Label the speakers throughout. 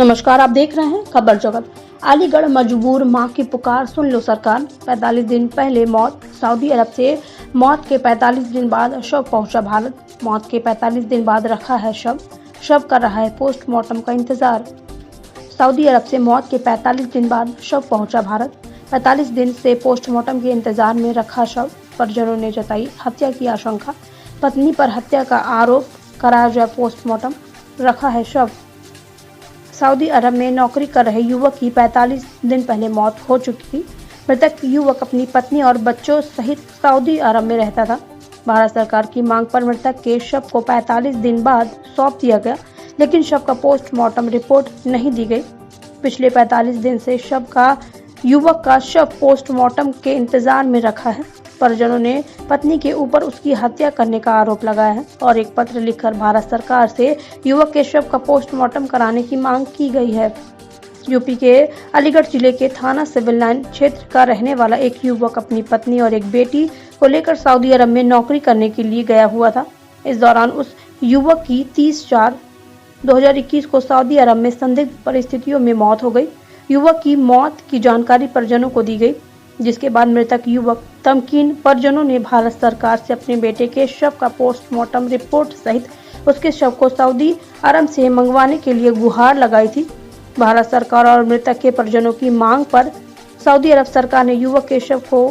Speaker 1: नमस्कार, आप देख रहे हैं खबर जगत। अलीगढ़ मजबूर, मां की पुकार सुन लो सरकार। 45 दिन पहले मौत, सऊदी अरब से मौत के 45 दिन बाद शव पहुंचा भारत। मौत के 45 दिन बाद रखा है शव कर रहा है पोस्टमार्टम का इंतजार। सऊदी अरब से मौत के 45 दिन बाद शव पहुंचा भारत। 45 दिन से पोस्टमार्टम के इंतजार में रखा शव। परिजनों ने जताई हत्या की आशंका। पत्नी पर हत्या का आरोप, कराया जाए पोस्टमार्टम, रखा है शव। सऊदी अरब में नौकरी कर रहे युवक की 45 दिन पहले मौत हो चुकी थी। मृतक युवक अपनी पत्नी और बच्चों सहित सऊदी अरब में रहता था। भारत सरकार की मांग पर मृतक के शव को 45 दिन बाद सौंप दिया गया, लेकिन शव का पोस्टमार्टम रिपोर्ट नहीं दी गई। पिछले 45 दिन से युवक का शव पोस्टमार्टम के इंतजार में रखा है। परिजनों ने पत्नी के ऊपर उसकी हत्या करने का आरोप लगाया है और एक पत्र लिखकर भारत सरकार से युवक के शव का पोस्टमार्टम कराने की मांग की गई है। यूपी के अलीगढ़ जिले के थाना सिविल लाइन क्षेत्र का रहने वाला एक युवक अपनी पत्नी और एक बेटी को लेकर सऊदी अरब में नौकरी करने के लिए गया हुआ था। इस दौरान उस युवक की 30/4/2021 को सऊदी अरब में संदिग्ध परिस्थितियों में मौत हो गई। युवक की मौत की जानकारी परिजनों को दी गई, जिसके बाद मृतक युवक तमकीन परिजनों ने भारत सरकार से अपने बेटे के शव का पोस्टमार्टम रिपोर्ट सहित उसके शव को सऊदी अरब से मंगवाने के लिए गुहार लगाई थी। भारत सरकार और मृतक के परिजनों की मांग पर सऊदी अरब सरकार ने युवक के शव को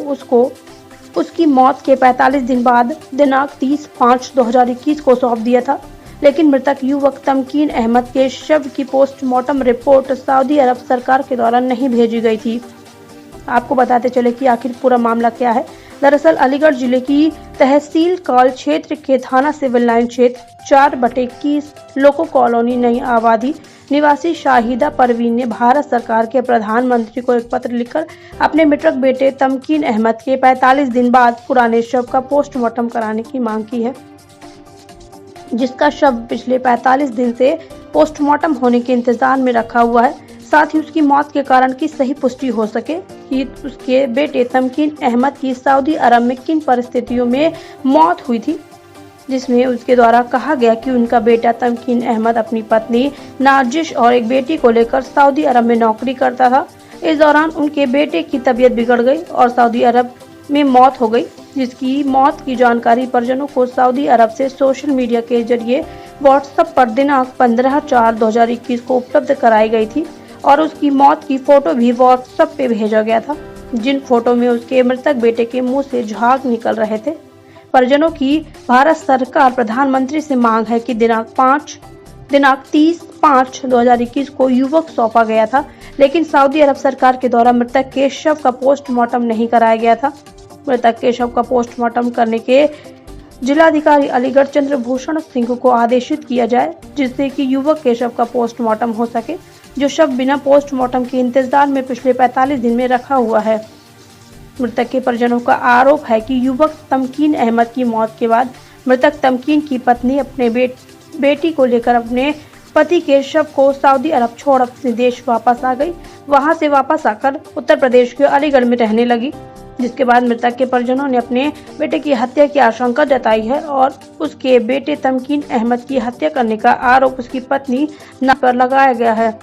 Speaker 1: उसकी मौत के 45 दिन बाद दिनांक 30/5/2021 को सौंप दिया था, लेकिन मृतक युवक तमकीन अहमद के शव की पोस्टमार्टम रिपोर्ट सऊदी अरब सरकार के द्वारा नहीं भेजी गई थी। आपको बताते चले कि आखिर पूरा मामला क्या है। दरअसल अलीगढ़ जिले की तहसील कॉल क्षेत्र के थाना सिविल लाइन क्षेत्र 4/21 लोको कॉलोनी नई आबादी निवासी शाहिदा परवीन ने भारत सरकार के प्रधानमंत्री को एक पत्र लिखकर अपने मृतक बेटे तमकीन अहमद के 45 दिन बाद पुराने शव का पोस्टमार्टम कराने की मांग की है, जिसका शव पिछले 45 दिन से पोस्टमार्टम होने के इंतजार में रखा हुआ है। साथ ही उसकी मौत के कारण की सही पुष्टि हो सके कि उसके बेटे तमकीन अहमद की सऊदी अरब में किन परिस्थितियों में मौत हुई थी, जिसमें उसके द्वारा कहा गया कि उनका बेटा तमकीन अहमद अपनी पत्नी नाजिश और एक बेटी को लेकर सऊदी अरब में नौकरी करता था। इस दौरान उनके बेटे की तबीयत बिगड़ गई और सऊदी अरब में मौत हो गई, जिसकी मौत की जानकारी परिजनों को सऊदी अरब से सोशल मीडिया के जरिए व्हाट्सएप पर दिनांक 15/4/2021 को उपलब्ध कराई गई थी और उसकी मौत की फोटो भी व्हाट्सएप पे भेजा गया था, जिन फोटो में उसके मृतक बेटे के मुंह से झाग निकल रहे थे। परिजनों की भारत सरकार प्रधानमंत्री से मांग है कि दिनांक 30/5/2021 को युवक सौंपा गया था, लेकिन सऊदी अरब सरकार के द्वारा मृतक के शव का पोस्टमार्टम नहीं कराया गया था। मृतक के शव का पोस्टमार्टम करने के जिलाधिकारी अलीगढ़ चंद्रभूषण सिंह को आदेशित किया जाए, जिससे कि युवक के शव का पोस्टमार्टम हो सके, जो शव बिना पोस्टमार्टम के इंतजार में पिछले 45 दिन में रखा हुआ है। मृतक के परिजनों का आरोप है कि युवक तमकीन अहमद की मौत के बाद मृतक तमकीन की पत्नी अपने बेटी को लेकर अपने पति के शव को सऊदी अरब छोड़ अपने देश वापस आ गई। वहां से वापस आकर उत्तर प्रदेश के अलीगढ़ में रहने लगी, जिसके बाद मृतक के परिजनों ने अपने बेटे की हत्या की आशंका जताई है और उसके बेटे तमकीन अहमद की हत्या करने का आरोप उसकी पत्नी नाजिश पर लगाया गया है।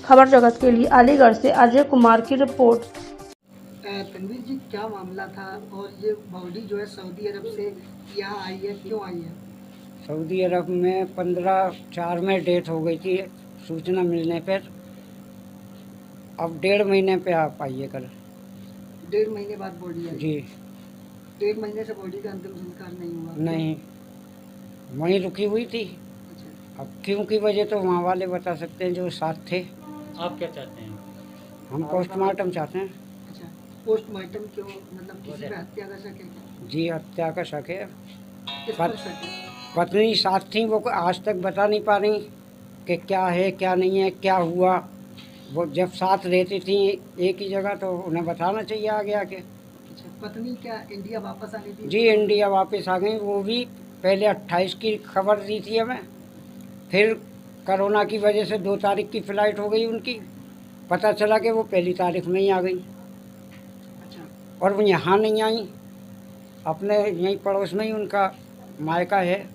Speaker 1: खबर जगत के लिए अलीगढ़ से अजय कुमार की रिपोर्ट।
Speaker 2: तनवीर जी, क्या मामला था और ये बॉडी जो है सऊदी अरब से यहाँ आई है, क्यों आई है?
Speaker 3: सऊदी अरब में 15/4 में डेथ हो गई थी सूचना मिलने पर। अब 1.5 महीने पे आ पाई है कल।
Speaker 2: 1.5 महीने बाद बॉडी आई?
Speaker 3: जी।
Speaker 2: 1.5 महीने से बॉडी का अंतिम संस्कार नहीं हुआ?
Speaker 3: नहीं, वहीं रुकी हुई थी।
Speaker 2: अच्छा,
Speaker 3: अब क्यों की वजह तो वहाँ वाले बता सकते हैं जो साथ थे।
Speaker 4: आप क्या चाहते हैं?
Speaker 3: हम पोस्टमार्टम चाहते हैं।
Speaker 2: अच्छा, पोस्टमार्टम क्यों? मतलब किसी पे हत्या का शक है क्या?
Speaker 3: जी, हत्या का शक है।
Speaker 2: किस पर शक है?
Speaker 3: पत्नी साथ थी, वो आज तक बता नहीं पा रही कि क्या है क्या नहीं है, क्या हुआ। वो जब साथ रहती थी एक ही जगह तो उन्हें बताना चाहिए आगे आके।
Speaker 2: अच्छा, पत्नी क्या इंडिया वापस आ गई थी?
Speaker 3: जी, इंडिया वापस आ गई। वो भी पहले 28 की खबर दी थी हमें, फिर कोरोना की वजह से 2 तारीख की फ़्लाइट हो गई उनकी। पता चला कि वो 1 तारीख में ही आ गई।
Speaker 2: अच्छा,
Speaker 3: और वो यहाँ नहीं आई, अपने यहीं पड़ोस में ही उनका मायका है,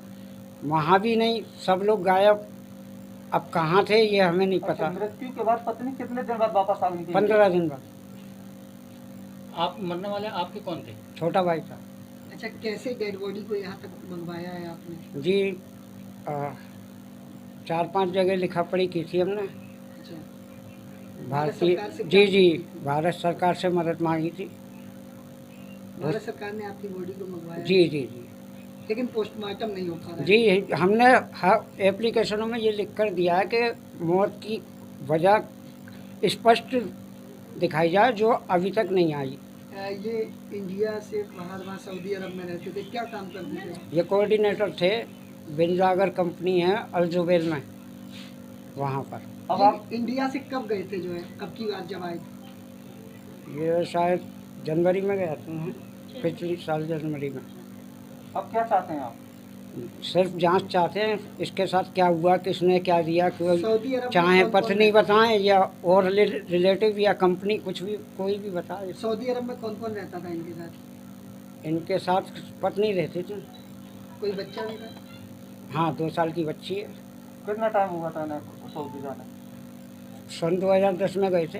Speaker 3: वहाँ भी नहीं। सब लोग गायब। अब कहाँ थे ये हमें नहीं
Speaker 4: अच्छा,
Speaker 3: पता।
Speaker 4: मृत्यु के बाद पत्नी कितने दिन बाद वापस आ गई थी?
Speaker 3: 15 दिन बाद।
Speaker 5: आप मरने वाले आपके कौन थे?
Speaker 3: छोटा भाई था
Speaker 2: अच्छा, कैसे डेड बॉडी को यहाँ तक मंगवाया है आपने?
Speaker 3: जी। 4-5 जगह लिखा पढ़ी की थी हमने।
Speaker 2: अच्छा,
Speaker 3: भारतीय
Speaker 2: सरकार से
Speaker 3: जी
Speaker 2: क्या-
Speaker 3: जी भारत सरकार से मदद मांगी थी।
Speaker 2: भारत सरकार ने आपकी बॉडी को मंगवाया
Speaker 3: जी
Speaker 2: है,
Speaker 3: जी जी
Speaker 2: लेकिन पोस्टमार्टम नहीं हो पा रहा है।
Speaker 3: जी। हमने हर एप्लीकेशनों में ये लिख कर दिया है कि मौत की वजह स्पष्ट दिखाई जाए, जो अभी तक नहीं आई।
Speaker 2: ये इंडिया से बाहर वहाँ सऊदी अरब में रहते थे, क्या काम करते थे?
Speaker 3: ये कोऑर्डिनेटर थे, बिनजागर कंपनी है अलजुबेल में, वहाँ पर।
Speaker 4: अब आप
Speaker 2: ये इंडिया से कब गए थे जो है, अब की बात जब आए थे?
Speaker 3: ये शायद जनवरी में गए थे, पिछले साल जनवरी में।
Speaker 4: अब क्या चाहते हैं आप?
Speaker 3: सिर्फ जांच चाहते हैं, इसके साथ क्या हुआ, किसने क्या दिया,
Speaker 2: सऊदी
Speaker 3: कोई
Speaker 2: अरब में
Speaker 3: चाहे
Speaker 2: कौन-कौन
Speaker 3: पत्नी
Speaker 2: रहता था?
Speaker 3: बताएं या और रिलेटिव या कंपनी, कुछ भी कोई भी बताए।
Speaker 2: सऊदी अरब में कौन कौन रहता था इनके साथ?
Speaker 3: इनके साथ पत्नी रहती थी।
Speaker 2: कोई बच्चा भी था?
Speaker 3: हाँ, 2 साल की बच्ची है।
Speaker 4: कितना टाइम हुआ था इन्हें सऊदी जाने?
Speaker 3: सन 2010 में गए थे।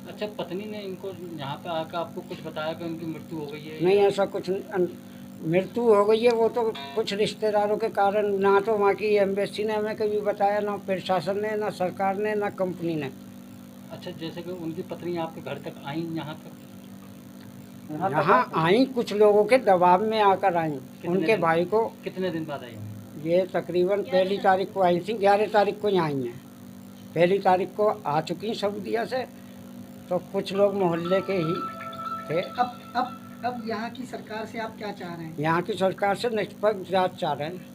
Speaker 5: अच्छा, पत्नी ने इनको यहाँ पे आकर आपको कुछ बताया कि उनकी मृत्यु हो गई है?
Speaker 3: नहीं, ऐसा कुछ मृत्यु हो गई है वो तो कुछ रिश्तेदारों के कारण, ना तो वहाँ की एम्बेसी ने हमें कभी बताया, ना प्रशासन ने, ना सरकार ने, ना कंपनी ने।
Speaker 5: अच्छा, जैसे कि उनकी पत्नी आपके घर तक आई, यहाँ तक
Speaker 4: यहाँ तक
Speaker 3: यहाँ आई, कुछ लोगों के दबाव में आकर आई। उनके
Speaker 5: दिन?
Speaker 3: भाई को
Speaker 5: कितने दिन बाद आई?
Speaker 3: ये तकरीबन 1 तारीख को आई थी, 11 तारीख को यहाँ आई हैं। 1 तारीख को आ चुकी सऊदीया से, तो कुछ लोग मोहल्ले के ही थे।
Speaker 2: अब यहाँ की सरकार से आप क्या चाह रहे हैं?
Speaker 3: यहाँ की सरकार से निष्पक्ष जांच चाह रहे हैं।